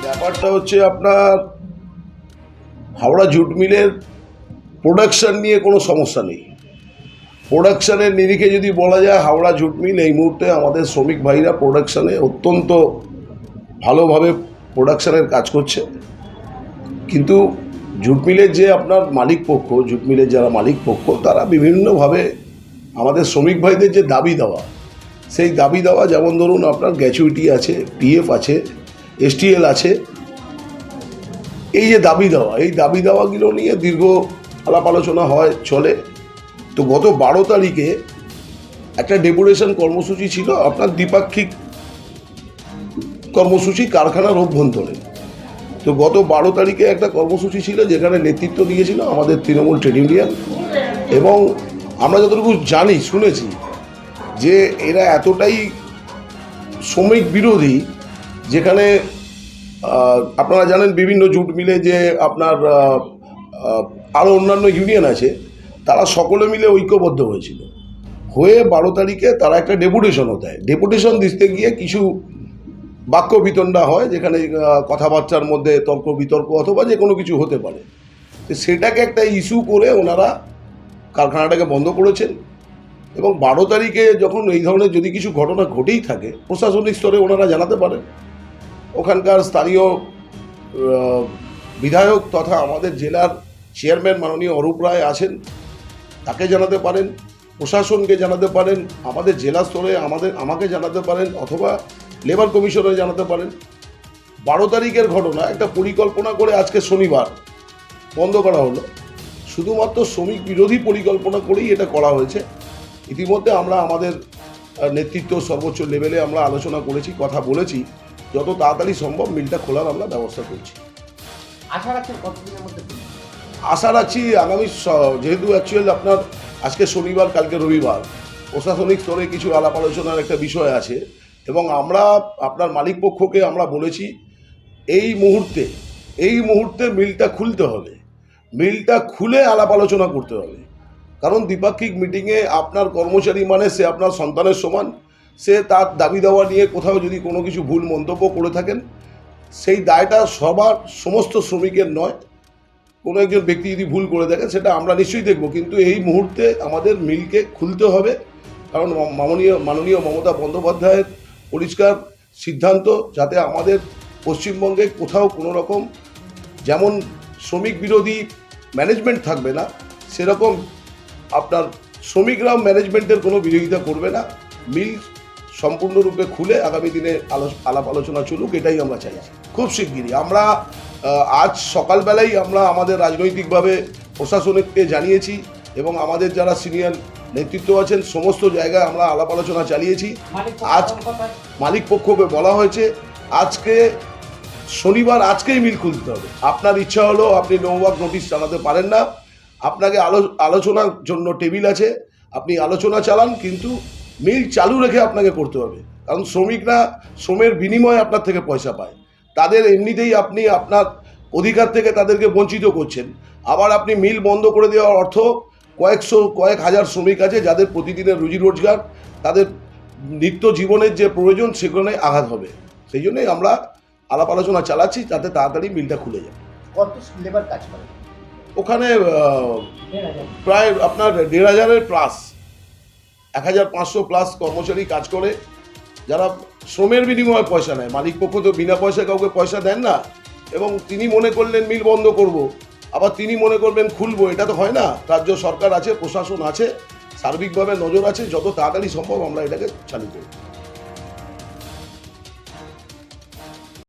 ব্যাপারটা হচ্ছে আপনার হাওড়া জুট মিলের প্রোডাকশন নিয়ে কোনো সমস্যা নেই। প্রোডাকশনের নিরিখে যদি বলা যায়, হাওড়া জুট মিল এই মুহূর্তে আমাদের শ্রমিক ভাইরা প্রোডাকশনে অত্যন্ত ভালোভাবে প্রোডাকশনের কাজ করছে। কিন্তু জুট মিলের যে আপনার মালিক পক্ষ, জুট মিলের যারা মালিক পক্ষ, তারা বিভিন্নভাবে আমাদের শ্রমিক ভাইদের যে দাবি দেওয়া, সেই দাবি দেওয়া, যেমন ধরুন আপনার গ্র্যাচুইটি আছে, পিএফ আছে, এসটিএল আছে, এই যে দাবি দেওয়াগুলো নিয়ে দীর্ঘ আলাপ আলোচনা হয়, চলে। তো গত 12 তারিখে একটা ডেপুটেশন কর্মসূচি ছিল, আপনার দ্বিপাক্ষিক কর্মসূচি কারখানার অভ্যন্তরে। তো গত 12 তারিখে একটা কর্মসূচি ছিল, যেখানে নেতৃত্ব দিয়েছিল আমাদের তৃণমূল ট্রেড ইউনিয়ন। এবং আমরা যতটুকু জানি, শুনেছি যে এরা এতটাই শ্রমিক বিরোধী, যেখানে আপনারা জানেন বিভিন্ন জুট মিলে যে আপনার আরও অন্যান্য ইউনিয়ন আছে, তারা সকলে মিলে ঐক্যবদ্ধ হয়েছিল। 12 তারিখে তারা একটা ডেপুটেশনও দেয়। ডেপুটেশন দিতে গিয়ে কিছু বাক্য বিতণ্ডা হয়, যেখানে কথাবার্তার মধ্যে তর্ক বিতর্ক অথবা যে কোনো কিছু হতে পারে। তো সেটাকে একটা ইস্যু করে ওনারা কারখানাটাকে বন্ধ করেছেন। এবং 12 তারিখে যখন এই ধরনের যদি কিছু ঘটনা ঘটেই থাকে, প্রশাসনিক স্তরে ওনারা জানাতে পারেন। ওখানকার স্থানীয় বিধায়ক তথা আমাদের জেলার চেয়ারম্যান মাননীয় অরূপ রায় আছেন, তাকে জানাতে পারেন, প্রশাসনকে জানাতে পারেন, আমাদের জেলা স্তরে আমাকে জানাতে পারেন, অথবা লেবার কমিশনে জানাতে পারেন। 12 তারিখের ঘটনা একটা পরিকল্পনা করে আজকে শনিবার বন্ধ করা হলো। শুধুমাত্র শ্রমিক বিরোধী পরিকল্পনা করেই এটা করা হয়েছে। ইতিমধ্যে আমরা আমাদের নেতৃত্ব সর্বোচ্চ লেভেলে আমরা আলোচনা করেছি, কথা বলেছি, যত তাড়াতাড়ি সম্ভব মিলটা খোলার আমরা ব্যবস্থা করছি। আশা রাখছেন কতদিনের মধ্যে? আশা রাখছি আগামী, যেহেতু অ্যাকচুয়াল আপনার আজকে শনিবার, কালকে রবিবার, প্রশাসনিক স্তরে কিছু আলাপ আলোচনার একটা বিষয় আছে। এবং আমরা আপনার মালিক পক্ষকে আমরা বলেছি এই মুহূর্তে মিলটা খুলতে হবে, মিলটা খুলে আলাপ আলোচনা করতে হবে। কারণ দ্বিপাক্ষিক মিটিংয়ে আপনার কর্মচারী মানে সে আপনার সন্তানের সমান। সে তার দাবি দেওয়া নিয়ে কোথাও যদি কোনো কিছু ভুল মন্তব্য করে থাকেন, সেই দায়টা সমস্ত শ্রমিকের নয়। কোনো একজন ব্যক্তি যদি ভুল করে থাকে, সেটা আমরা নিশ্চয়ই দেখব, কিন্তু এই মুহূর্তে আমাদের মিলকে খুলতে হবে। কারণ মাননীয় মমতা বন্দ্যোপাধ্যায়ের পরিষ্কার সিদ্ধান্ত, যাতে আমাদের পশ্চিমবঙ্গে কোথাও কোনো রকম যেমন শ্রমিক বিরোধী ম্যানেজমেন্ট থাকবে না, সেরকম আপনার শ্রমিকরাও ম্যানেজমেন্টের কোনো বিরোধিতা করবে না। মিল সম্পূর্ণরূপে খুলে আগামী দিনে আলাপ আলোচনা চলুক, এটাই আমরা চাইছি। খুব শিগগিরই আমরা আজ সকালবেলাই আমরা আমাদের রাজনৈতিকভাবে প্রশাসনকে জানিয়েছি, এবং আমাদের যারা সিনিয়র নেতৃত্ব আছেন সমস্ত জায়গায় আমরা আলাপ আলোচনা চালিয়েছি। আজ মালিক পক্ষকে বলা হয়েছে আজকে শনিবার, আজকেই মিল খুলতে হবে। আপনার ইচ্ছা হলো আপনি নোভাক নোটিশ চালাতে পারেন না, আপনাকে আলোচনার জন্য টেবিল আছে, আপনি আলোচনা চালান, কিন্তু মিল চালু রেখে আপনাকে করতে হবে, কারণ শ্রমিকরা শ্রমের বিনিময়ে আপনার থেকে পয়সা পায়। তাদের এমনিতেই আপনি আপনার অধিকার থেকে তাদেরকে বঞ্চিত করছেন। আবার আপনি মিল বন্ধ করে দেওয়ার অর্থ কয়েক হাজার শ্রমিক আছে যাদের প্রতিদিনের রুজি রোজগার, তাদের নিত্য জীবনের যে প্রয়োজন সেখানে আঘাত হবে। সেই জন্যই আমরা আলাপ আলোচনা চালাচ্ছি যাতে তাড়াতাড়ি মিলটা খুলে যায়। কত লেবার কাজ করে? ওখানে প্রায় আপনার 1,500-এর প্লাস, 1,500 প্লাস কর্মচারী কাজ করে, যারা শ্রমের বিনিময়ে পয়সা নেয়। মালিক পক্ষ তো বিনা পয়সায় কাউকে পয়সা দেন না, এবং তিনি মনে করলেন মিল বন্ধ করব, আবার তিনি মনে করবেন খুলবো, এটা তো হয় না। রাজ্য সরকার আছে, প্রশাসন আছে, সার্বিকভাবে নজর আছে, যত তাড়াতাড়ি সম্ভব আমরা এটাকে চালু করব।